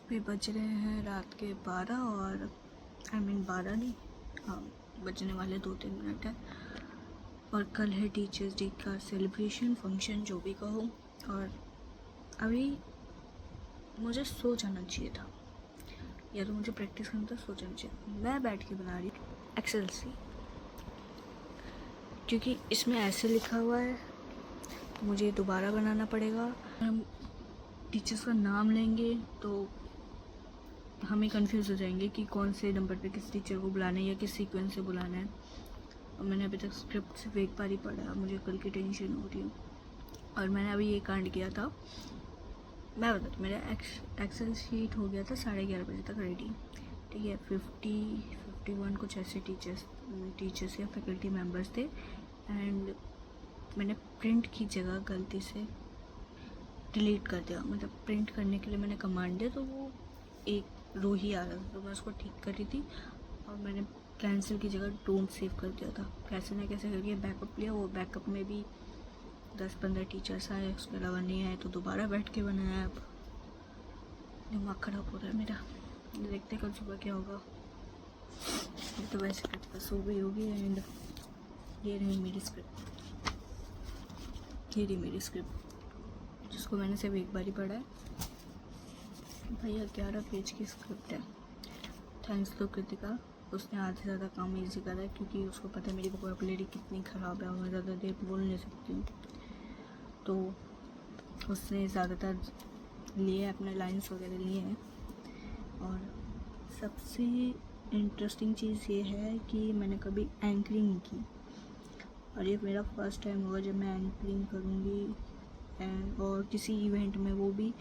अभी बज रहे हैं रात के 12 और 12 नहीं, हाँ बजने वाले 2-3 मिनट है। और कल है टीचर्स डे का सेलिब्रेशन फंक्शन जो भी कहो। और अभी मुझे सो जाना चाहिए था, या तो मुझे प्रैक्टिस करना था, सो जाना चाहिए। मैं बैठ के बना रही एक्सेल सी, क्योंकि इसमें ऐसे लिखा हुआ है तो मुझे दोबारा बनाना पड़ेगा। हम टीचर्स का नाम लेंगे तो हमें कंफ्यूज हो जाएंगे कि कौन से नंबर पे किस टीचर को बुलाना है या किस सीक्वेंस से बुलाना है। और मैंने अभी तक स्क्रिप्ट सिर्फ एक बार ही पढ़ा, मुझे कल की टेंशन हो रही है। और मैंने अभी ये कांड किया था, मैं बता दूँ, मेरा एक्सेल शीट हो गया था 11:30 बजे तक रेडी, ठीक है। 51 कुछ ऐसे टीचर्स या फैकल्टी मेम्बर्स थे। एंड मैंने प्रिंट की जगह गलती से डिलीट कर दिया, मतलब प्रिंट करने के लिए मैंने कमांड दिया तो वो एक रो ही आ रहा था, तो मैं उसको ठीक कर रही थी और मैंने कैंसिल की जगह डोंट सेव कर दिया था। कैसे ना कैसे करके बैकअप लिया, वो बैकअप में भी 10-15 टीचर्स आए, उसके अलावा नहीं आए, तो दोबारा बैठ के बनाया। अब दिमाग ख़राब हो रहा है मेरा, देखते कल सुबह क्या होगा। तो वैसे करते सो गई होगी। एंड ये रही मेरी स्क्रिप्ट, जिसको मैंने सिर्फ एक बार ही पढ़ा है। भैया 11 पेज की स्क्रिप्ट है। थैंक्स तो कृतिका, उसने आधे से ज़्यादा काम ईजी करा है, क्योंकि उसको पता है मेरी वोकैबुलरी कितनी ख़राब है और मैं ज़्यादा देर बोल नहीं सकती हूँ। तो उसने ज़्यादातर लिए अपने लाइन्स वगैरह लिए हैं। और सबसे इंटरेस्टिंग चीज़ ये है कि मैंने कभी एंकरिंग नहीं की, और ये मेरा फर्स्ट टाइम होगा जब मैं एंकरिंग करूँगी। और किसी इवेंट में, वो भी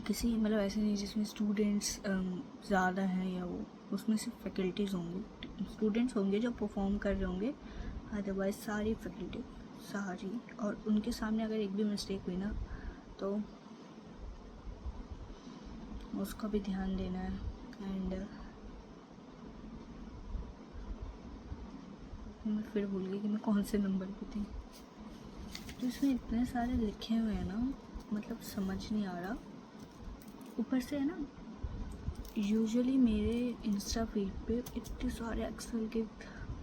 किसी मतलब ऐसे नहीं जिसमें स्टूडेंट्स ज़्यादा हैं, या वो उसमें सिर्फ फैकल्टीज़ होंगे, स्टूडेंट्स होंगे जो परफॉर्म कर रहे होंगे, अदरवाइज सारी फैकल्टी सारी। और उनके सामने अगर एक भी मिस्टेक हुई ना तो उसका भी ध्यान देना है। एंड मैं फिर भूल गई कि मैं कौन से नंबर पे थी। तो इसमें इतने सारे लिखे हुए हैं ना, मतलब समझ नहीं आ रहा। ऊपर से है ना, यूजुअली मेरे इंस्टा फीड पे इतने सारे एक्सेल के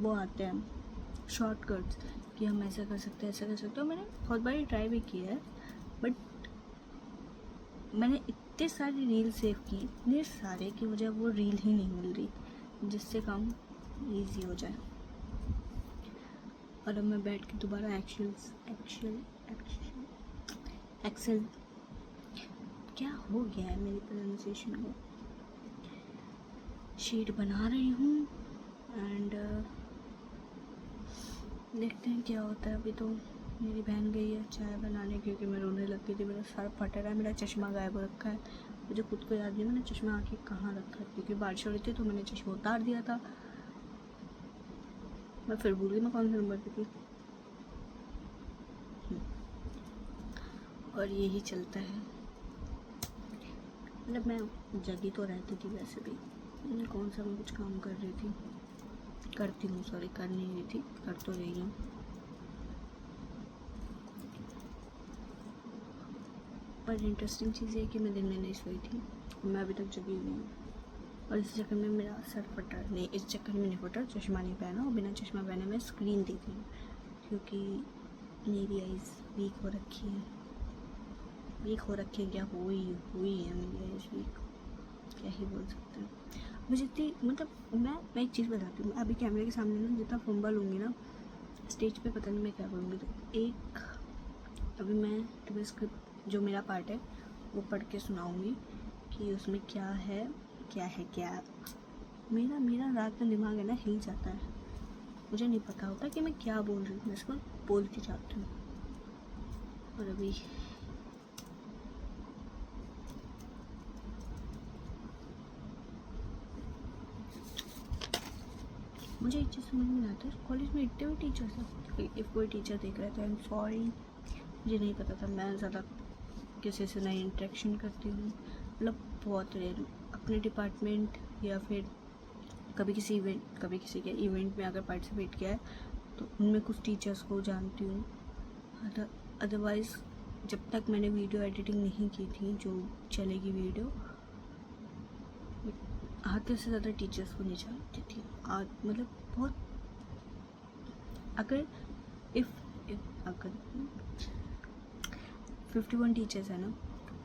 वो आते हैं शॉर्टकट्स कि हम ऐसा कर सकते हैं, ऐसा कर सकते हो। मैंने बहुत बारी ट्राई भी किया है, बट मैंने इतने सारे रील सेव किए, इतने सारे कि मुझे वो रील ही नहीं मिल रही जिससे काम इजी हो जाए। और अब मैं बैठ के दोबारा एक्सेल क्या हो गया है मेरी प्रोनाउंसिएशन को, शीट बना रही हूँ। एंड देखते हैं क्या होता है। अभी तो मेरी बहन गई है चाय बनाने, क्योंकि मैं रोने लग गई थी, मेरा सर फट रहा है, मेरा चश्मा गायब हो रखा है। मुझे खुद को याद नहीं मैंने चश्मा आके कहाँ रखा है, क्योंकि बारिश हो रही थी तो मैंने चश्मा उतार दिया था। मैं फिर भूल गई मैं कौन से नंबर पे थी। और यही चलता है, मतलब मैं जगी तो रहती थी वैसे भी, कौन सा मैं कुछ काम कर रही थी, करती हूँ, सॉरी कर नहीं रही थी, कर तो रही हूँ। पर इंटरेस्टिंग चीज़ ये कि मैं दिन में नहीं सोई थी, मैं अभी तक जगी हुई हूँ। और इस चक्कर में मेरा सर फटा नहीं, इस चक्कर में नहीं फटा, चश्मा नहीं पहना, और बिना चश्मा पहने मैं स्क्रीन देख रही हूँ, क्योंकि मेरी आइज़ वीक हो रखी है। क्या हुई है मेरी आइज़ वीक, क्या ही बोल सकते हैं। मुझे इतनी मतलब मैं एक चीज़ बताती हूँ, अभी कैमरे के सामने ना जितना फंबल लूँगी ना, स्टेज पे पता नहीं मैं क्या करूँगी। तो एक अभी मैं तुम्हें स्क्रिप्ट जो मेरा पार्ट है वो पढ़ के सुनाऊँगी कि उसमें क्या है। मेरा रात में दिमाग है ना हिल जाता है, मुझे नहीं पता होता कि मैं क्या बोल रही हूँ, मैं इसको बोलती जाती हूँ। और अभी मुझे एक चीज़ समझ में नहीं आता, कॉलेज में इतने भी टीचर्स हैं, इफ़ कोई टीचर देख रहा था आई एम सॉरी, मुझे नहीं पता था। मैं ज़्यादा किसी से नई इंटरेक्शन करती हूँ, मतलब बहुत रेयर, अपने डिपार्टमेंट या फिर कभी किसी के इवेंट में अगर पार्टिसिपेट किया है तो उनमें कुछ टीचर्स को जानती हूँ, अदरवाइज़ जब तक मैंने वीडियो एडिटिंग नहीं की थी, जो चलेगी वीडियो, आधे से ज़्यादा टीचर्स को नहीं जानती थी। मतलब बहुत, अगर अगर 51 टीचर्स है ना,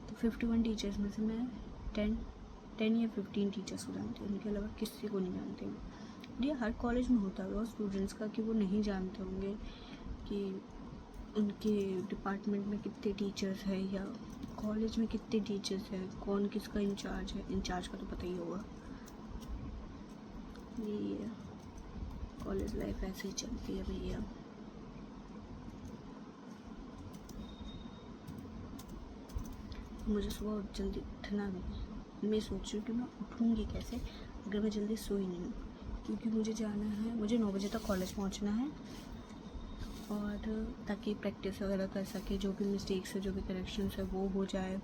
तो 51 टीचर्स में से मैं 10 या 15 टीचर्स को जानती हूँ, उनके अलावा किसी को नहीं जानती हूँ। ये हर कॉलेज में होता होगा स्टूडेंट्स का कि वो नहीं जानते होंगे कि उनके डिपार्टमेंट में कितने टीचर्स हैं या कॉलेज में कितने टीचर्स हैं, कौन किसका इंचार्ज है। इंचार्ज का तो पता ही होगा। यही है, कॉलेज लाइफ ऐसे ही चलती है भैया। मुझे सुबह जल्दी उठना भी है। मैं सोच रही हूँ कि मैं उठूँगी कैसे अगर मैं जल्दी सोई नहीं हूँ, क्योंकि मुझे जाना है, मुझे 9 बजे तक कॉलेज पहुँचना है, और ताकि प्रैक्टिस वगैरह कर सके, जो भी मिस्टेक्स है, जो भी करेक्शंस है वो हो जाए।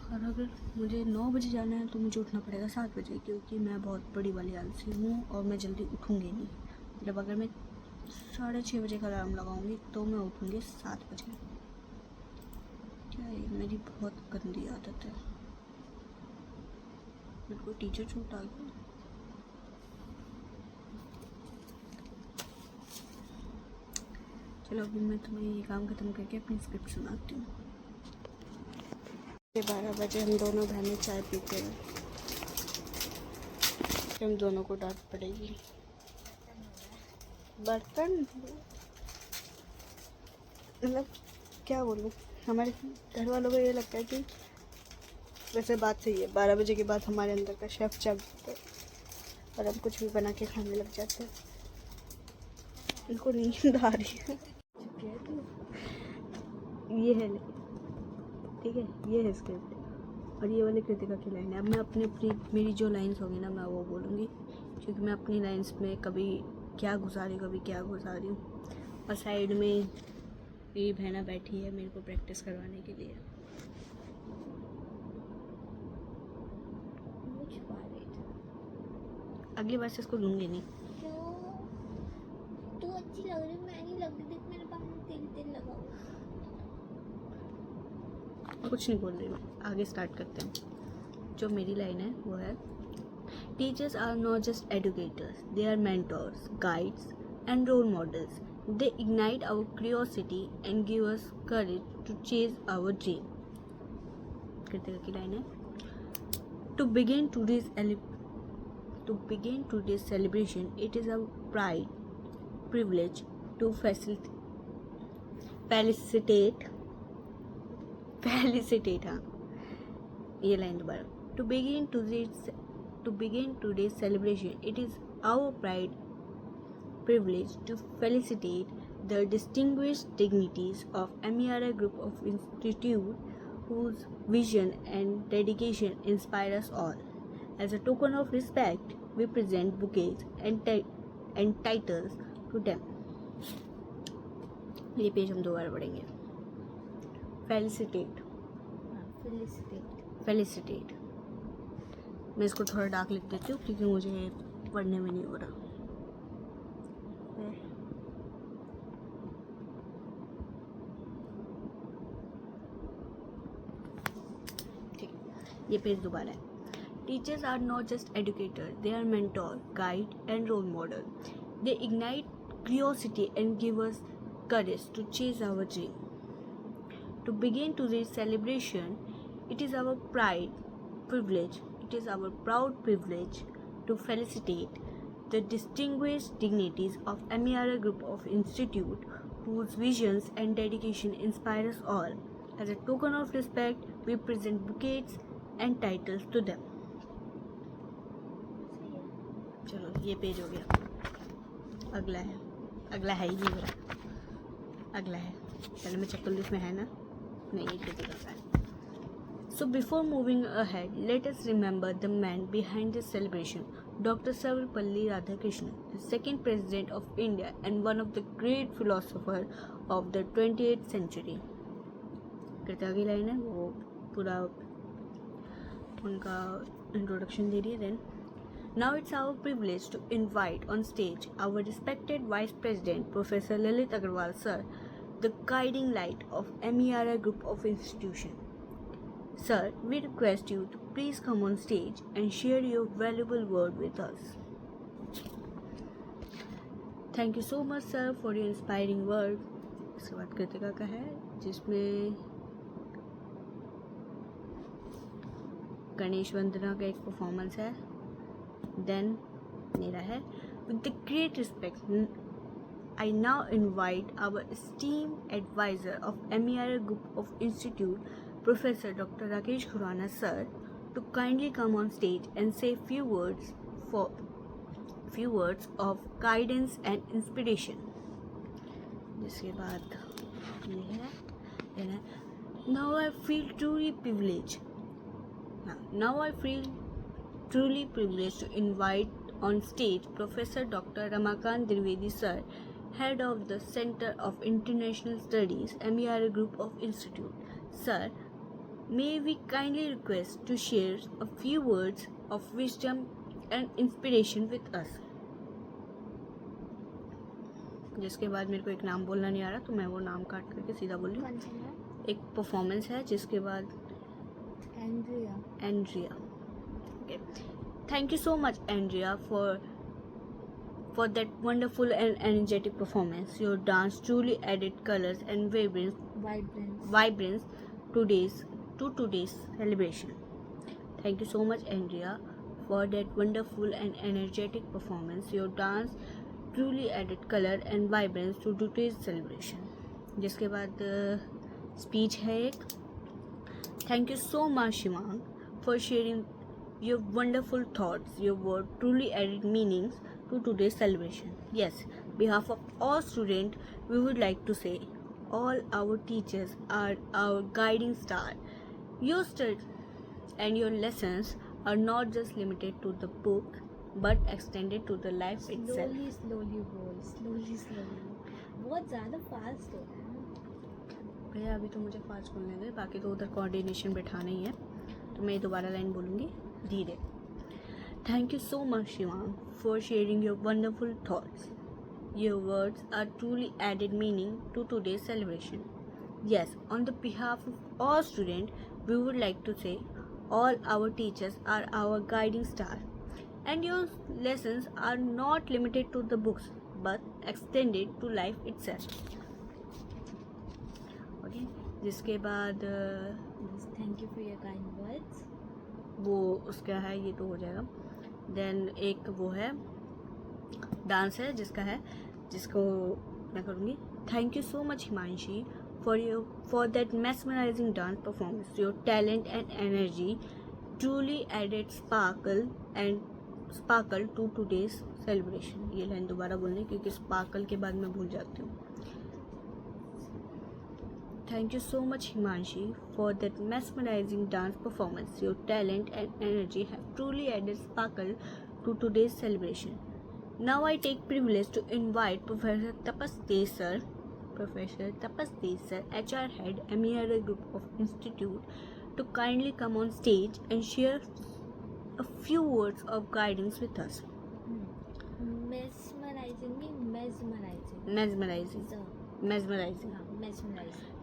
और अगर मुझे 9 बजे जाना है तो मुझे उठना पड़ेगा 7 बजे, क्योंकि मैं बहुत बड़ी वाली आलसी हूँ और मैं जल्दी उठूँगी नहीं। मतलब अगर मैं 6:30 बजे का अलार्म लगाऊँगी तो मैं उठूँगी 7 बजे। क्या है, मेरी बहुत गंदी आदत है। मेरे को टीचर छूट आ गया। चलो अभी मैं तुम्हें ये काम ख़त्म करके अपनी स्क्रिप्ट सुनाती हूँ। 12 बजे हम दोनों बहनें चाय पीते हैं, हम दोनों को डांट पड़ेगी। बर्तन मतलब क्या बोलूँ, हमारे घर वालों को ये लगता है कि वैसे बात सही है, 12 बजे के बाद हमारे अंदर का शेफ जग जाता है और हम कुछ भी बना के खाने लग जाते हैं। इनको नींद आ रही है। ये है, ठीक है, ये है स्क्रिप्ट और ये वाली कृतिका की लाइन है। अब मैं अपनी मेरी जो लाइन्स होंगी ना, मैं वो बोलूँगी, क्योंकि मैं अपनी लाइन्स में कभी क्या घुसा रही हूँ, कभी क्या घुसा रही हूँ। और साइड में मेरी बहना बैठी है मेरे को प्रैक्टिस करवाने के लिए। अगली बार से इसको लूँगी नहीं। क्यों? तू अच्छी लग रही, मैं नहीं लग रही। देख मेरे बाल में तेल तेल लगा हुआ। कुछ नहीं बोल रही मैं, आगे स्टार्ट करते हैं। जो मेरी लाइन है वो है, teachers are not just educators, they are mentors, guides and role models. They ignite our curiosity and give us courage to chase our dream. Kritika की लाइन है, To begin today's celebration, it is our pride, privilege to felicitate हाँ, ये line दोबारा। To begin today's celebration, it is our pride, privilege to felicitate the distinguished dignities of MERI Group of Institute, whose vision and dedication inspire us all. As a token of respect, we present bouquets and titles to them. ये page हम दोबारा पढ़ेंगे। Felicitate. मैं इसको थोड़ा dark लिख देती हूँ क्योंकि मुझे पढ़ने में नहीं हो रहा। ये पेज दोबारा है। Teachers are not just educator, they are mentor, guide and role model. They ignite curiosity and give us courage to chase our dream. To begin today's celebration, it is our proud privilege to felicitate the distinguished dignities of MERI Group of Institute, whose visions and dedication inspire us all. As a token of respect, we present bouquets and titles to them. चलो ये page हो गया। अगला है ये मेरा, अगला है। पहले मैं चेक कर लूँ इसमें है ना, नहीं ये कृतिका का है। So before moving ahead, let us remember the man behind this celebration, Dr. Sarvepalli Radhakrishnan, the second president of India and one of the great philosophers of the 28th century. Kritika की लाइन है, वो पूरा उनका introduction दे रही है। Then, now it's our privilege to invite on stage our respected Vice President, Professor Lalit Agarwal sir, the guiding light of MERI Group of Institution. Sir, we request you to please come on stage and share your valuable word with us. Thank you so much, sir, for your inspiring word. इसके बाद कृतिका का है, जिसमें गणेश वंदना का एक performance है. Then मेरा है. With the great respect, I now invite our esteemed advisor of MERI Group of Institute, Professor Dr. Rakesh Khurana sir, to kindly come on stage and say few words of guidance and inspiration. जिसके बाद ये है. Now I feel truly privileged. Now I feel truly privileged to invite on stage Professor Dr. Ramakant Dwivedi sir, Head of the Center of International Studies, MERI Group of Institute. Sir, may we kindly request to share a few words of wisdom and inspiration with us. जिसके बाद मेरे को एक नाम बोलना नहीं आ रहा, तो मैं वो नाम काट करके सीधा बोल रही हूँ. कौन सा नाम? एक परफॉर्मेंस है, जिसके बाद Andrea. Okay. Thank you so much, Andrea, for that wonderful and energetic performance. Your dance truly added colors and vibrance to today's celebration. Thank you so much, Andrea, for that wonderful and energetic performance. Your dance truly added color and vibrance to today's celebration. जिसके बाद speech है एक. Thank you so much, Shivang, for sharing your wonderful thoughts. Your word truly added meanings to today's celebration. Yes, behalf of all students, we would like to say all our teachers are our guiding star. Your study and your lessons are not just limited to the book, but extended to the life itself. Slowly बोल, slowly. बहुत ज़्यादा fast हो रहा है. भैया अभी तो मुझे फास्ट बोलने दे, बाकी तो उधर कोऑर्डिनेशन बैठाना ही है, तो मैं दोबारा लाइन बोलूँगी धीरे. Thank you so much, Shivang, for sharing your wonderful thoughts. Your words are truly added meaning to today's celebration. Yes, on the behalf of all students, we would like to say all our teachers are our guiding star. And your lessons are not limited to the books, but extended to life itself. Okay, जिसके बाद Thank you for your kind words. वो उसका है, ये तो हो जाएगा. Then एक वो है डांस है, जिसको मैं करूँगी. Thank you so much Himanshi for that mesmerizing dance performance. Your talent and energy truly added sparkle to today's celebration. ये लाइन दोबारा बोलनी, क्योंकि स्पार्कल के बाद मैं भूल जाती हूँ. Thank you so much, Himanshi, for that mesmerizing dance performance. Your talent and energy have truly added sparkle to today's celebration. Now I take privilege to invite Professor Tapas Dey sir, HR Head, MERI Group of Institute, to kindly come on stage and share a few words of guidance with us. Mesmerizing.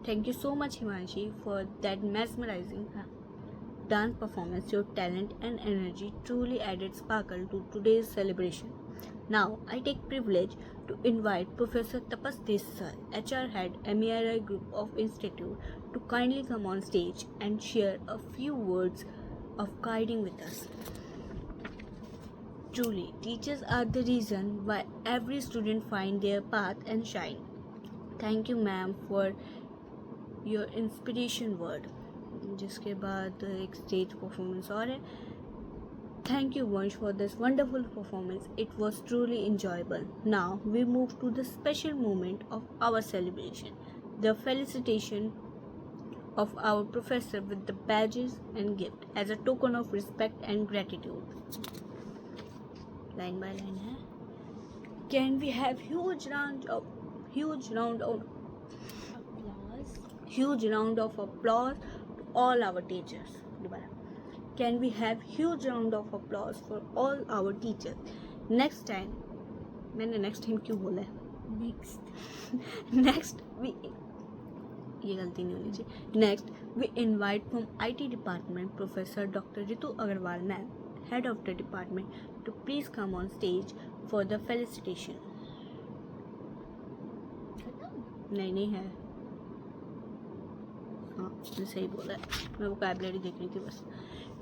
Thank you so much, Himanshi, for that mesmerizing dance performance. Your talent and energy truly added sparkle to today's celebration. Now, I take privilege to invite Professor Tapas Dey sir, HR Head, MERI Group of Institute, to kindly come on stage and share a few words of guiding with us. Truly, teachers are the reason why every student find their path and shine. Thank you, ma'am, for your inspiration word. जिसके बाद एक stage performance और है. Thank you, Vansh, for this wonderful performance. It was truly enjoyable. Now we move to the special moment of our celebration, the felicitation of our professor with the badges and gift as a token of respect and gratitude. Line by line है. Can we have huge round of applause to all our teachers? दोबारा. Can we have huge round of applause for all our teachers? Next time, मैंने next time क्यों बोला है? Next ये गलती नहीं होनी चाहिए। Next, we invite from IT department professor doctor Ritu Agrawal ma'am, head of the department, to please come on stage for the felicitation. नहीं है, हाँ मैं सही बोला है, मैं वोकैबुलरी देख रही थी बस।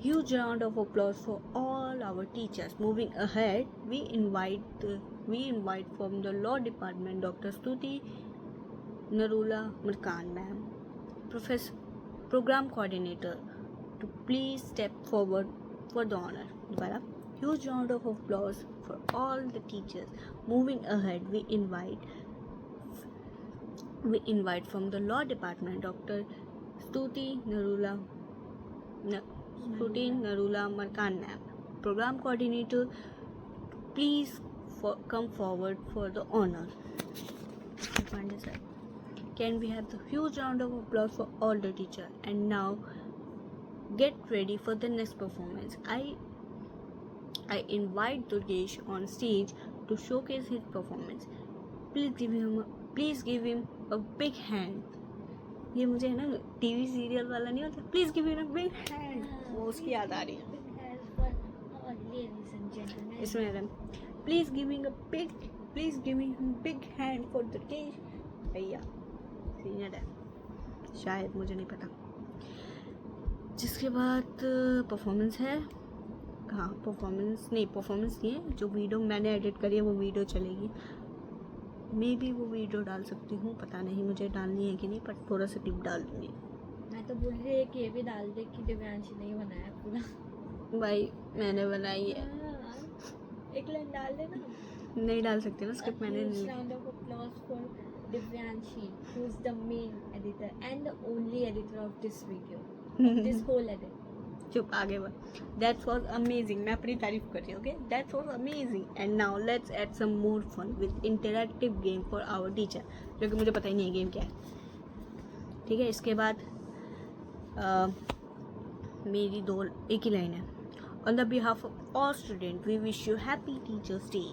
Huge round of applause for all our teachers. Moving ahead, we invite from the law department Dr. Stuti Narula Markan ma'am, Professor Program Coordinator, to please step forward for the honor. Dobara. Huge round of applause for all the teachers. Moving ahead, we invite from the law department Dr. Stuti Narula Markan ma'am, Program Coordinator, please come forward for the honor. Can we have the huge round of applause for all the teachers? And now get ready for the next performance. I invite Durgesh on stage to showcase his performance. Please give him a big hand. ये मुझे है ना TV serial वाला नहीं होता, please give him a big hand, वो उसकी याद आ रही है इसमें। Please give him a big hand for Durgesh भैया, सीनियर है शायद, मुझे नहीं पता। जिसके बाद परफॉर्मेंस है, हाँ परफॉर्मेंस नहीं है, जो वीडियो मैंने एडिट करी है वो वीडियो चलेगी। मे बी वो वीडियो डाल सकती हूँ, पता नहीं मुझे डालनी है कि नहीं, पर थोड़ा सा क्लिप डाल दूँगी। मैं तो बोल रही है कि ये भी डाल दे कि दिव्यांशी नहीं बनाया पूरा। भाई मैंने बनाई है, एक लाइन डाल देना। नहीं डाल सकती ना, स्क्रिप्ट मैंने नहीं। Round of applause for Divyanshi, who is the main editor and the only editor of this video, this whole edit. चुप, आगे बढ़। दैट वाज अमेजिंग, मैं अपनी तारीफ कर रही हूँ, okay. That was amazing and now let's add some more fun with interactive game for our teacher, जो कि मुझे पता ही नहीं है गेम क्या है, ठीक है। इसके बाद मेरी एक ही लाइन है। On the behalf of all student we wish you happy teachers day.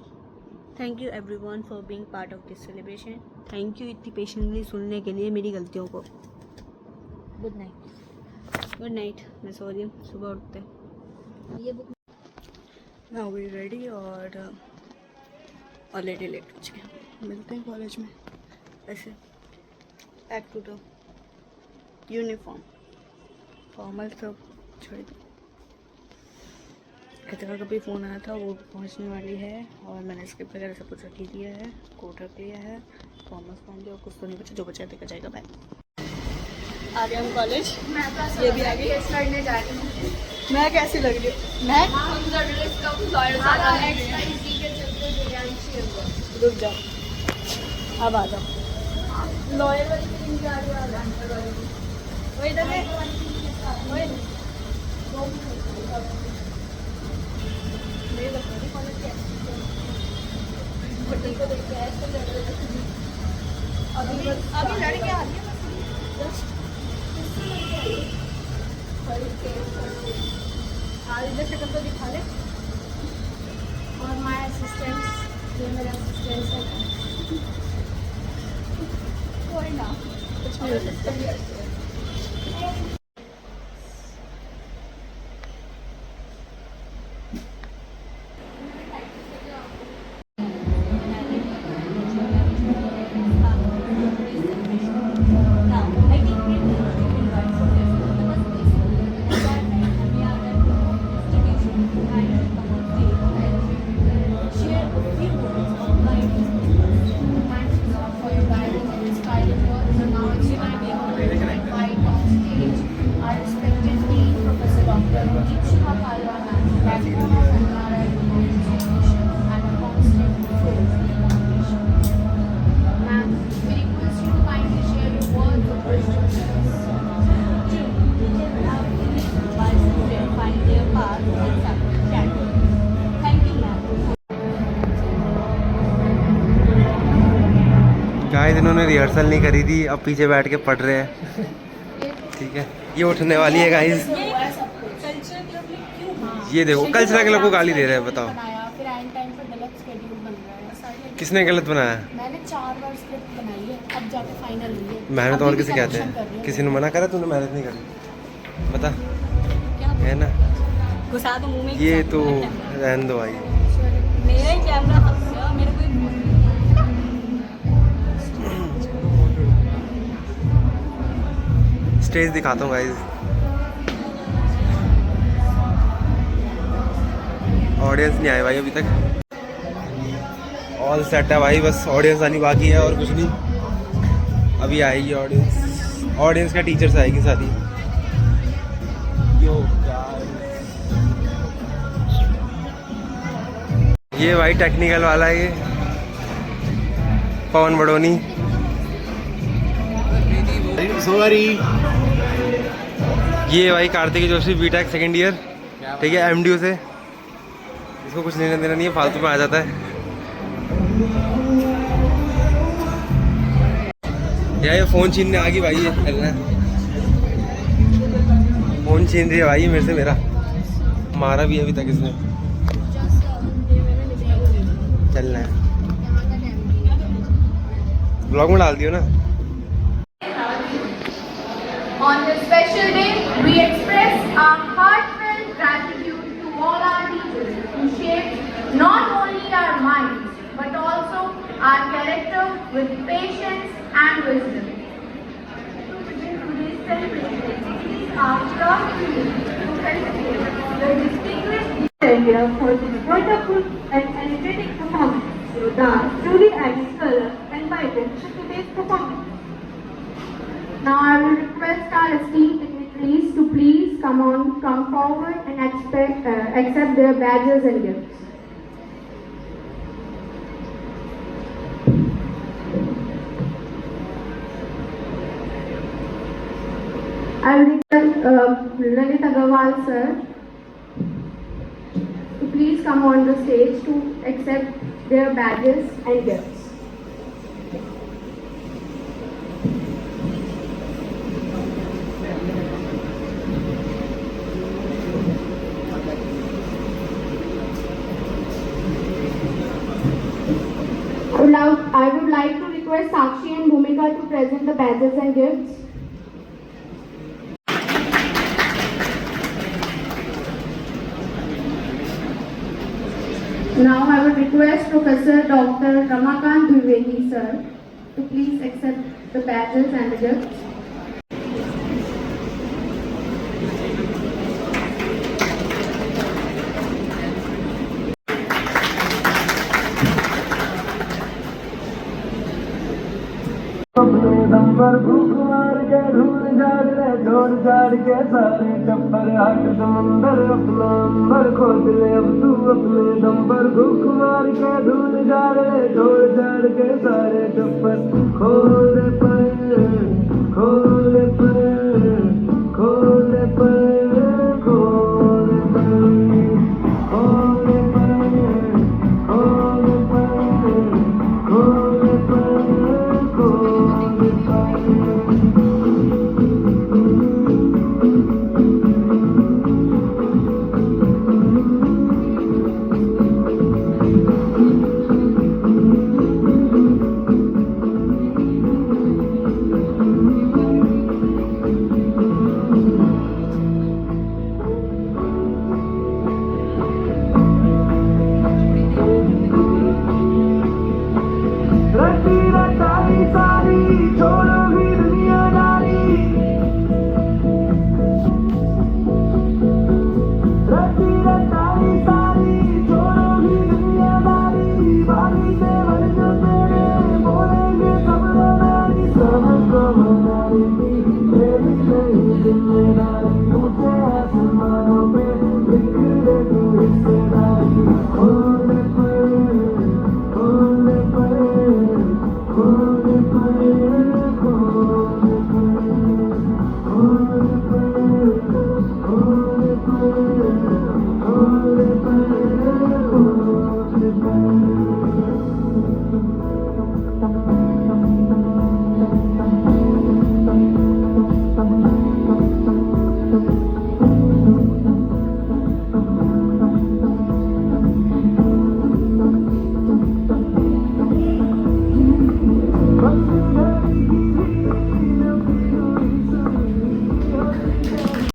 Thank you everyone for being part of this celebration. Thank you इतनी पेशेंटली सुनने के लिए मेरी गलतियों को। Good night. गुड नाइट, मैं सो रही हूँ, सुबह उठते ये बुक नाउ वी रेडी और ऑलरेडी लेट हो चुके हैं। मिलते हैं कॉलेज में। ऐसे back to the uniform, formal सब छोड़ दी। कितना का भी फ़ोन आया था, वो पहुंचने वाली है और मैंने स्क्रिप्ट वगैरह सब कुछ रख दिया है, कोट रख लिया है, कॉमर्स पहन लिया और कुछ तो नहीं बचा, जो बचा देखा जाएगा। बाय। आ गए हम कॉलेज, ये भी आ गई। करने जा रही हूँ। मैं कैसी लग रही हूँ? मैं रुक जाओ, अब आ जाओ। लॉयर वाली फिल्म जा रही है, वो इधर है, अभी लड़के आ रही है इधर शक्ल तो दिखा ले। और माय असिस्टेंट्स, ये मेरे असिस्टेंट्स हैं। कोई ना, कुछ नहीं हो सकता। गाइस इन्होंने रिहर्सल नहीं करी थी, अब पीछे बैठ के पढ़ रहे हैं। ठीक है, ये उठने वाली है गाइस। ये देखो कल्चरल क्लब को गाली दे रहे हैं, बताओ फिर एंड टाइम पर गलत शेड्यूल बन रहा है। किसने गलत बनाया? मैंने 4 बार स्क्रिप्ट बनाई है, अब जाके फाइनल हुई है। मेहनत अभी और भी किसे कहते correction कर रही हैं? हूँ। किसी ने मना करा तूने मेहनत नहीं करी? बता। क्या है ना, घुसा तो मुंह में ही ये घुसा तो दूंगा कैमरा। रहने दो भाई। मेरा ही कैमरा हंसा मेरे को ही स्टेज दिखाता हूँ गाइस। ऑडियंस नहीं आए भाई अभी तक। ऑल सेट है भाई, बस ऑडियंस आनी बाकी है और कुछ नहीं। अभी आएगी ऑडियंस। ऑडियंस का टीचर्स आएगी सारी। यो ये भाई टेक्निकल वाला है, ये पवन बड़ोनी। सॉरी। ये भाई Kartik Joshi BTech second year, ठीक है, एमडीयू से। इसको कुछ लेना देना नहीं है, फालतू में आ जाता है। यार ये फ़ोन छीनने आ गई भाई, ये चलना है। फ़ोन छीन रही है भाई मेरे से, मेरा मारा भी अभी तक इसने। चलना है, ब्लॉग में डाल दियो ना। On this special day, we express our heartfelt gratitude to all our teachers who shaped not only our minds but also our character with patience and wisdom. To begin today's celebration, it is our proud privilege to felicitate the distinguished India for this wonderful and energetic performance. The truly added color and vibrance to today's performance. Now I will request our esteemed dignitaries to please come forward and accept their badges and gifts. I will request Lalit Agarwal sir to please come on the stage to accept their badges and gifts. I would like to request Sakshi and Bhumika to present the badges and gifts. Now I would request Professor Dr. Ramakant Dwivedi sir to please accept the badges and the gifts. अपने दम पर भूख मार के ढूंढ झाड़ ले, जोड़ झाड़ के सारे टप्पर हट समंदर अपना अंबर खोद ले। अब तू अपने दम पर भूख मार के ढूंढ झाड़ ले, जोड़ झाड़ के सारे टप्पर खोल पर खोल पर खोल पर खोल पर खोल पर खोल पर खोल रटी रटाई सारी छोड़ो भी दुनियादारी, रटी रटाई सारी छोड़ो भी दुनियादारी। बारी से भर जो तेरे बोलेंगे सब नारी, सबको मनारी थी तेरी नहीं जिम्मेदारी। ऊंचे आसमानों पे लिख दे तू हिस्सेदारी। खोल पर खोल पर खोल पर खोल पर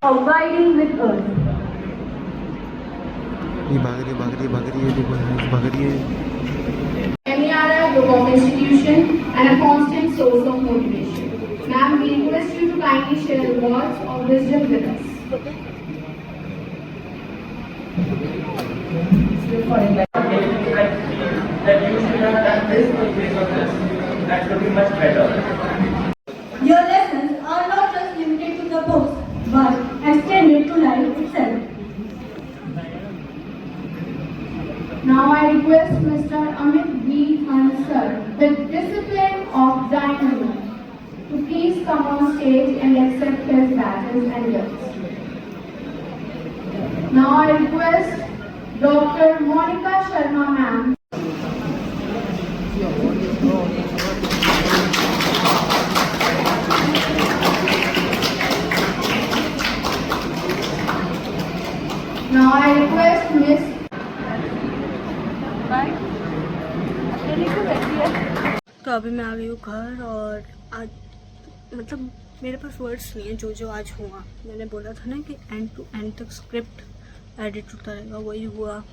abiding with us. ये भाग रही है देखो भाग रही है। MERI Global Institution and a constant source of motivation. Ma'am, we request you to kindly share words of wisdom with us. That you should have done this in place of this. That could be much better. Your lessons are not just limited to the books, but extended to life itself. Now I request Mr. Amit B. Hansal, with discipline of dynamo, to please come on stage and accept his badges and gifts. Now I request Dr. Monica Sharma ma'am. Now I request Miss तो अभी मैं आ गई हूँ घर और आज मतलब मेरे पास वर्ड्स नहीं है जो आज हुआ। मैंने बोला था ना कि एंड टू एंड तक स्क्रिप्ट एडिट होता रहेगा, वही हुआ।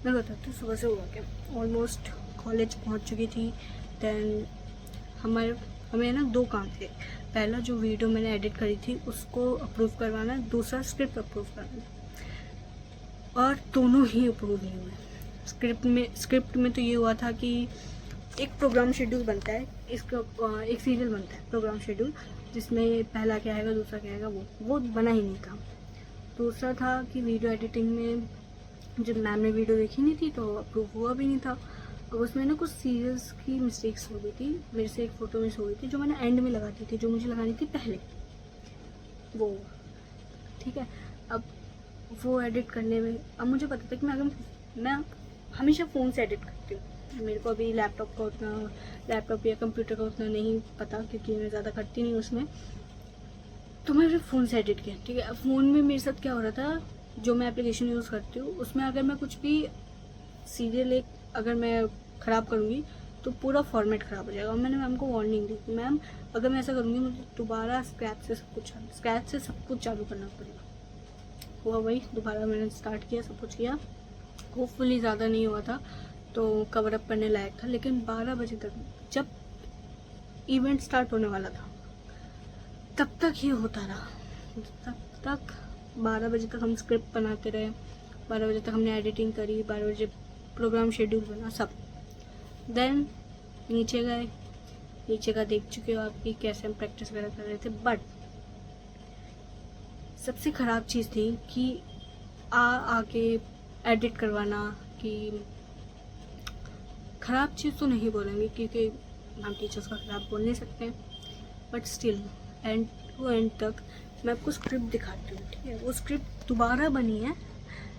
मैं बताती हूँ सुबह से हुआ क्या। ऑलमोस्ट कॉलेज पहुँच चुकी थी। देन हमें ना 2 काम थे। पहला जो वीडियो मैंने एडिट करी थी उसको अप्रूव करवाना, दूसरा स्क्रिप्ट अप्रूव करवाना, और दोनों ही अप्रूव नहीं हुए। स्क्रिप्ट में तो ये हुआ था कि एक प्रोग्राम शेड्यूल बनता है, इसका एक सीरियल बनता है प्रोग्राम शेड्यूल, जिसमें पहला क्या आएगा दूसरा क्या आएगा, वो बना ही नहीं था। दूसरा था कि वीडियो एडिटिंग में जब मैम ने वीडियो देखी नहीं थी तो अप्रूव हुआ भी नहीं था। अब उसमें ना कुछ सीरियल्स की मिस्टेक्स हो गई थी। मेरे से एक फ़ोटो मिस हो गई थी जो मैंने एंड में लगाती थी, जो मुझे लगानी थी पहले, वो ठीक है। अब वो एडिट करने में अब मुझे पता था कि मैं हमेशा फ़ोन से एडिट करती हूँ। मेरे को अभी लैपटॉप या कंप्यूटर का उतना नहीं पता, क्योंकि मैं ज़्यादा करती नहीं उसमें। तो मैं फ़ोन से एडिट किया, ठीक है। अब फ़ोन में मेरे साथ क्या हो रहा था, जो मैं एप्लीकेशन यूज़ करती हूँ उसमें अगर मैं कुछ भी सीरियल अगर मैं ख़राब करूँगी तो पूरा फॉर्मेट ख़राब हो जाएगा। और मैंने मैम को वार्निंग दी कि मैम अगर मैं ऐसा करूँगी मुझे दोबारा स्क्रैच से सब कुछ चालू करना पड़ेगा। हुआ वही, दोबारा मैंने स्टार्ट किया, सब कुछ किया। होपफुली ज़्यादा नहीं हुआ था तो कवर अप करने लायक था। लेकिन 12 बजे तक जब इवेंट स्टार्ट होने वाला था तब तक ये होता रहा। तब तक 12 बजे तक हम स्क्रिप्ट बनाते रहे, 12 बजे तक हमने एडिटिंग करी, 12 बजे प्रोग्राम शेड्यूल बना, सब। देन नीचे गए, नीचे का देख चुके हो आपकी कैसे हम प्रैक्टिस वगैरह कर रहे थे। बट सबसे ख़राब चीज़ थी कि आके एडिट करवाना। कि ख़राब चीज़ तो नहीं बोलेंगे क्योंकि हम टीचर्स का ख़राब बोल नहीं सकते हैं, but still end to end तक मैं आपको स्क्रिप्ट दिखाती हूँ, ठीक है। वो स्क्रिप्ट दोबारा बनी है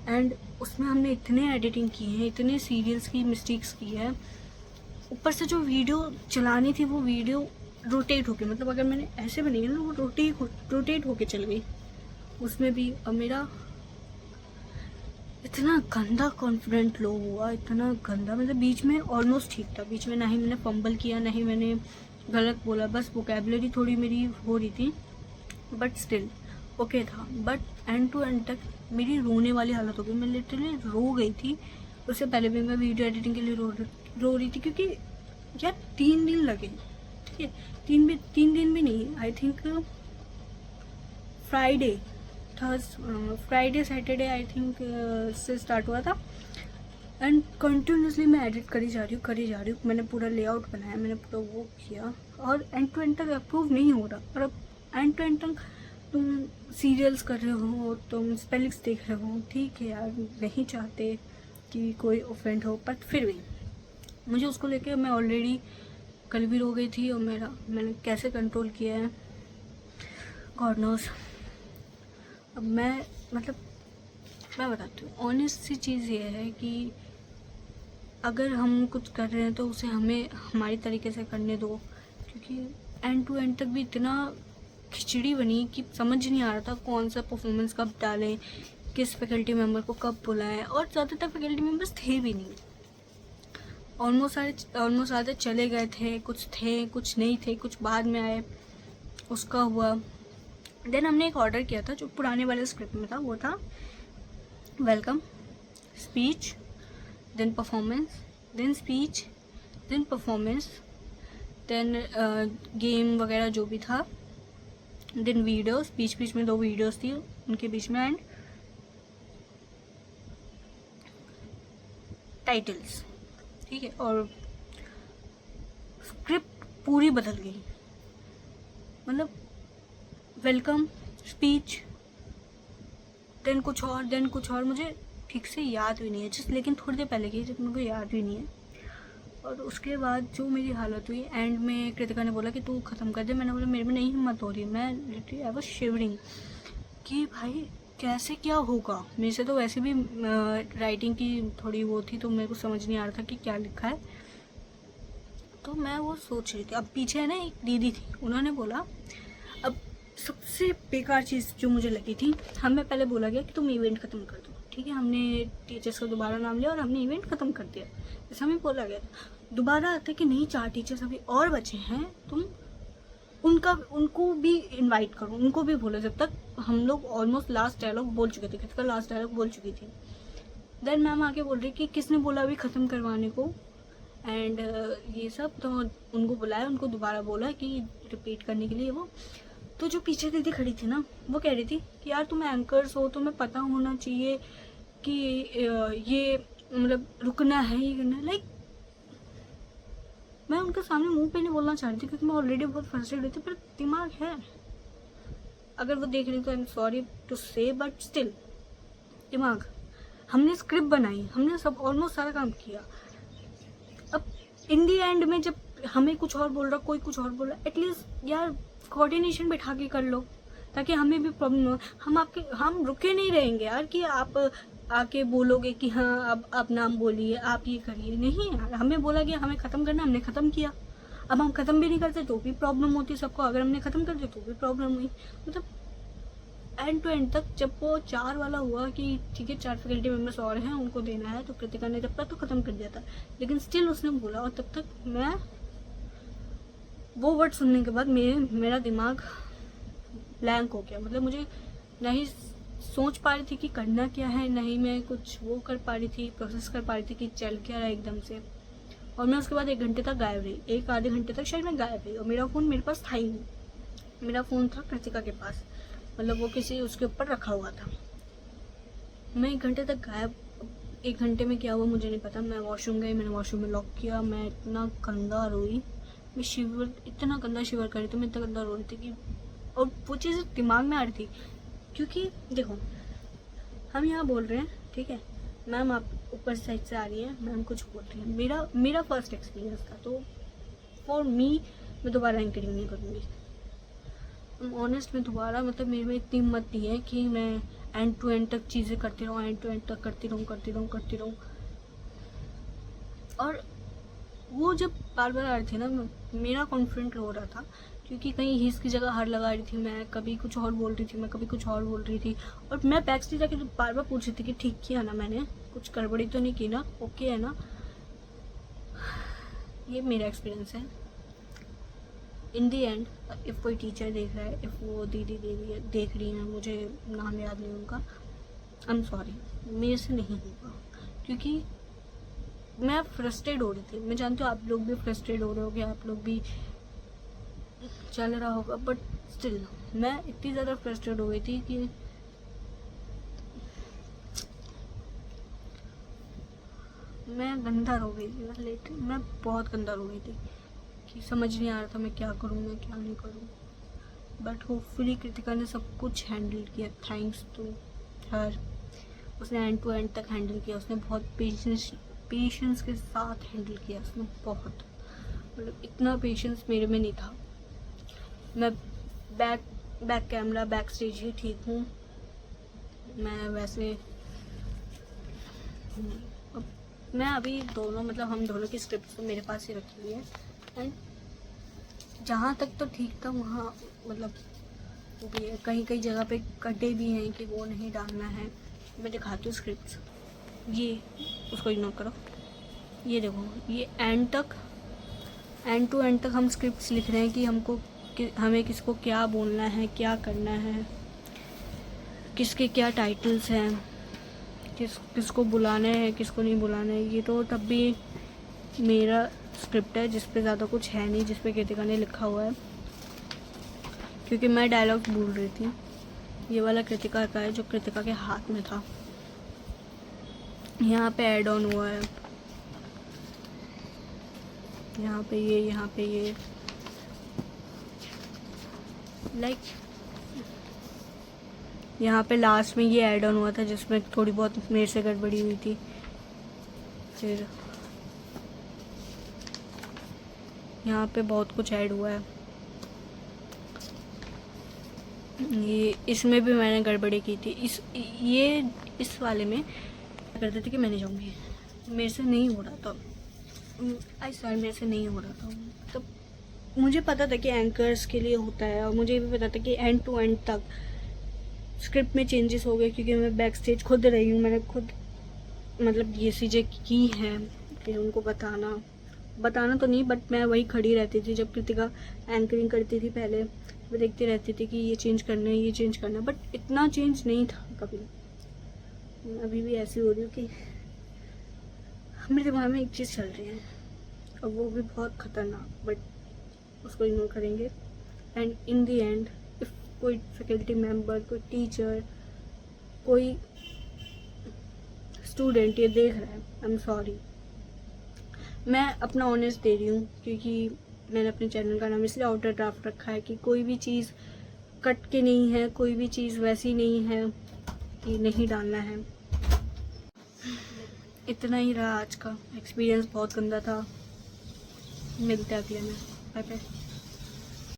एंड उसमें हमने इतने एडिटिंग की है, इतने सीरियल्स की मिस्टेक्स की है। ऊपर से जो वीडियो चलानी थी वो वीडियो रोटेट होके, मतलब अगर मैंने ऐसे बनी है ना वो रोटेट होके चल गई उसमें भी। और मेरा इतना गंदा कॉन्फिडेंट लो हुआ, इतना गंदा, मतलब बीच में ऑलमोस्ट ठीक था। बीच में ना ही मैंने फंबल किया, ना ही मैंने गलत बोला, बस वोकेबलरी थोड़ी मेरी हो रही थी, बट स्टिल ओके था। बट एंड टू एंड तक मेरी रोने वाली हालत हो गई। मैं लिटरली रो गई थी। उससे पहले भी मैं वीडियो एडिटिंग के लिए रो रही थी, क्योंकि यार 3 दिन लगे, ठीक है। 3 दिन भी नहीं, I think Friday Saturday I think से स्टार्ट हुआ था। एंड कंटिन्यूसली मैं एडिट करी जा रही हूँ। मैंने पूरा लेआउट बनाया, मैंने पूरा वो किया, और एंड टू एंड तक अप्रूव नहीं हो रहा। और अब एंड टू एंड तक तुम सीरियल्स कर रहे हो, तुम स्पेलिंग्स देख रहे हो, ठीक है यार, नहीं चाहते कि कोई ऑफेंड हो, बट फिर भी मुझे उसको लेके मैं ऑलरेडी कल भी रो गई थी। और मैंने कैसे कंट्रोल किया है गॉड नोस। अब मैं बताती हूँ, ऑनेस्ट सी चीज़ ये है कि अगर हम कुछ कर रहे हैं तो उसे हमें हमारी तरीके से करने दो, क्योंकि एंड टू एंड तक भी इतना खिचड़ी बनी कि समझ नहीं आ रहा था कौन सा परफॉर्मेंस कब डालें, किस फैकल्टी मेंबर को कब बुलाएं। और ज़्यादातर फैकल्टी मेंबर्स थे भी नहीं, ऑलमोस्ट आधे चले गए थे, कुछ थे कुछ नहीं थे, कुछ बाद में आए, उसका हुआ। देन हमने एक ऑर्डर किया था जो पुराने वाले स्क्रिप्ट में था, वो था welcome, speech, then performance, then speech, then performance, then game वगैरह जो भी था, देन वीडियोस, बीच में 2 वीडियोस थी उनके बीच में, एंड टाइटल्स, ठीक है। और स्क्रिप्ट पूरी बदल गई, मतलब वेलकम, स्पीच, देन कुछ और मुझे ठीक से याद भी नहीं है, जस्ट लेकिन थोड़ी देर पहले की, जब मेरे को याद भी नहीं है। और उसके बाद जो मेरी हालत हुई, एंड में कृतिका ने बोला कि तू ख़त्म कर दे। मैंने बोला मेरे में नहीं हिम्मत हो रही है, मैं लिटरली आई वाज शिवरिंग कि भाई कैसे क्या होगा। मेरे से तो वैसे भी राइटिंग की थोड़ी वो थी, तो मेरे को समझ नहीं आ रहा था कि क्या लिखा है। तो मैं वो सोच रही थी। अब पीछे है ना एक दीदी थी, उन्होंने बोला, अब सबसे बेकार चीज़ जो मुझे लगी थी, हमें पहले बोला गया कि तुम इवेंट ख़त्म कर दो, ठीक है। हमने टीचर्स का दोबारा नाम लिया और हमने इवेंट ख़त्म कर दिया, जैसा हमें बोला गया था। दोबारा आते कि नहीं 4 टीचर्स अभी और बचे हैं, तुम उनको भी इनवाइट करो, उनको भी बोलो। जब तक हम लोग ऑलमोस्ट लास्ट डायलॉग बोल चुके थे, किसका लास्ट डायलॉग बोल चुकी थी। देन मैम आके बोल रही कि किसने बोला अभी ख़त्म करवाने को, एंड ये सब। तो उनको बुलाया, उनको दोबारा बोला कि रिपीट करने के लिए वो। तो जो पीछे दीदी खड़ी थी ना, वो कह रही थी कि यार तुम एंकर्स हो, तुम्हें पता होना चाहिए कि ये मतलब रुकना है, ये करना है। लाइक मैं उनके सामने मुंह पे नहीं बोलना चाह रही थी, क्योंकि मैं ऑलरेडी बहुत फ्रस्ट्रेट हुई थी, पर दिमाग है। अगर वो देख रही तो आई एम सॉरी टू से, बट स्टिल दिमाग। हमने स्क्रिप्ट बनाई, हमने सब ऑलमोस्ट सारा काम किया। अब इन दी एंड में जब हमें कुछ और बोल रहा, कोई कुछ और बोल रहा, एटलीस्ट यार कोऑर्डिनेशन बैठा के कर लो, ताकि हमें भी प्रॉब्लम हो। हम रुके नहीं रहेंगे यार कि आप आके बोलोगे कि हाँ अब आप नाम बोलिए, आप ये करिए। नहीं यार, हमें बोला गया हमें ख़त्म करना, हमने ख़त्म किया। अब हम ख़त्म भी नहीं करते तो भी प्रॉब्लम होती सबको, अगर हमने ख़त्म कर दिया तो भी प्रॉब्लम हुई। मतलब एंड टू एंड तक जब वो 4 वाला हुआ कि ठीक है 4 फैकल्टी मेम्बर्स और हैं, उनको देना है, तो कृतिका ने तब तक तो ख़त्म कर दिया था, लेकिन स्टिल उसने बोला। और तब तक मैं वो वर्ड सुनने के बाद मेरा दिमाग ब्लैंक हो गया। मतलब मुझे नहीं सोच पा रही थी कि करना क्या है, नहीं मैं कुछ वो कर पा रही थी, प्रोसेस कर पा रही थी कि चल क्या रहा है एकदम से। और मैं उसके बाद 1 घंटे तक गायब रही, 1 आधे घंटे तक शायद मैं गायब रही। और मेरा फ़ोन मेरे पास था ही नहीं, मेरा फ़ोन था कृतिका के पास, मतलब वो किसी उसके ऊपर रखा हुआ था। मैं 1 घंटे तक गायब। 1 घंटे में क्या हुआ मुझे नहीं पता। मैं वॉशरूम गई, मैंने वॉशरूम में लॉक किया, मैं इतना गंदा रोई, मैं शिवर, इतना गंदा शिवर कर रही थी, मैं इतना गंदा रो रही थी कि, और वो चीज़ दिमाग में आ रही थी। क्योंकि देखो हम यहाँ बोल रहे हैं, ठीक है, मैम आप ऊपर साइड से आ रही है, मैम कुछ बोल रही है। मेरा फर्स्ट एक्सपीरियंस था, तो फॉर मी मैं दोबारा एंकरिंग नहीं करूँगी। ऑनेस्ट में दोबारा, मतलब मेरे में इतनी हिम्मत नहीं है कि मैं एंड टू एंड तक चीज़ें करती रहूँ, एंड टू एंड तक करती रहूँ। और वो जब बार बार आ रही थी ना, मेरा कॉन्फिडेंट लो हो रहा था, क्योंकि कहीं हिस की जगह हर लगा रही थी मैं, कभी कुछ और बोल रही थी मैं, कभी कुछ और बोल रही थी। और मैं बैक स्टेज जाके बार बार पूछ रही थी कि ठीक किया ना, मैंने कुछ गड़बड़ी तो नहीं की ना, ओके है ना। ये मेरा एक्सपीरियंस है। इन दी एंड इफ़ कोई टीचर देख रहा है, इफ़ वो दीदी देख रही हैं, मुझे नाम याद नहीं उनका, आई एम सॉरी, मेरे से नहीं होगा, क्योंकि मैं फ्रस्ट्रेट हो रही थी। मैं जानती हूँ आप लोग भी फ्रस्ट्रेट हो रहे होगे, आप लोग भी चल रहा होगा, बट स्टिल मैं इतनी ज़्यादा फ्रस्ट्रेट हो गई थी कि मैं गंदा रो गई थी। मैं बहुत गंदा रो गई थी कि समझ नहीं आ रहा था मैं क्या करूँ, मैं क्या नहीं करूँ। बट होपफुली कृतिका ने सब कुछ हैंडल किया, थैंक्स टू हर। उसने एंड टू एंड तक हैंडल किया, उसने बहुत पेशेंस के साथ हैंडल किया उसने, बहुत, मतलब इतना पेशेंस मेरे में नहीं था। मैं बैक कैमरा, बैक स्टेज ही ठीक हूँ, मैं वैसे मैं अभी दोनों, मतलब हम दोनों की स्क्रिप्ट तो मेरे पास ही रखी हुई है, एंड जहाँ तक तो ठीक था वहाँ, मतलब वो भी है, कहीं जगह पे कटे भी हैं कि वो नहीं डालना है। मैं दिखाती हूँ स्क्रिप्ट, ये उसको इग्नोर करो, ये देखो, ये एंड टू एंड तक हम स्क्रिप्ट्स लिख रहे हैं कि हमको हमें किसको क्या बोलना है, क्या करना है, किसके क्या टाइटल्स हैं, किसको बुलाना है, किसको नहीं बुलाना है। ये तो तब भी मेरा स्क्रिप्ट है जिस पे ज़्यादा कुछ है नहीं, जिस पे कृतिका ने लिखा हुआ है, क्योंकि मैं डायलॉग भूल रही थी। ये वाला कृतिका का है जो कृतिका के हाथ में था। यहाँ पे ऐड ऑन हुआ है, यहाँ पे ये लाइक यहाँ पे लास्ट में ये ऐड ऑन हुआ था जिसमें थोड़ी बहुत मेरे से गड़बड़ी हुई थी। फिर यहाँ पे बहुत कुछ ऐड हुआ है। ये इसमें भी मैंने गड़बड़ी की थी। इस वाले में करते थे कि मैंने जाऊँगी, मेरे से नहीं हो रहा था। मेरे से नहीं हो रहा था। तो मुझे पता था कि एंकर्स के लिए होता है, और मुझे भी पता था कि एंड टू एंड तक स्क्रिप्ट में चेंजेस हो गए, क्योंकि मैं बैक स्टेज खुद रही हूँ। मैंने खुद मतलब ये चीज़ें की हैं कि उनको बताना तो नहीं, बट मैं वही खड़ी रहती थी जब कृतिका एंकरिंग करती थी। पहले मैं देखती रहती थी कि ये चेंज करना है, ये चेंज करना है, बट इतना चेंज नहीं था कभी। अभी भी ऐसी हो रही हूँ कि मेरे दिमाग में एक चीज़ चल रही है, और वो भी बहुत ख़तरनाक, बट उसको इग्नोर करेंगे। And in the and if कोई फैकल्टी मेम्बर, कोई टीचर, कोई स्टूडेंट ये देख रहा है, आई एम सॉरी। मैं अपना ऑनेस्ट दे रही हूँ, क्योंकि मैंने अपने चैनल का नाम इसलिए आउटर ड्राफ्ट रखा है कि कोई भी चीज़ कट के नहीं है, कोई भी चीज़ वैसी नहीं है कि नहीं डालना है। इतना ही रहा आज का एक्सपीरियंस, बहुत गंदा था। मिलते हैं अगले में। Bye bye.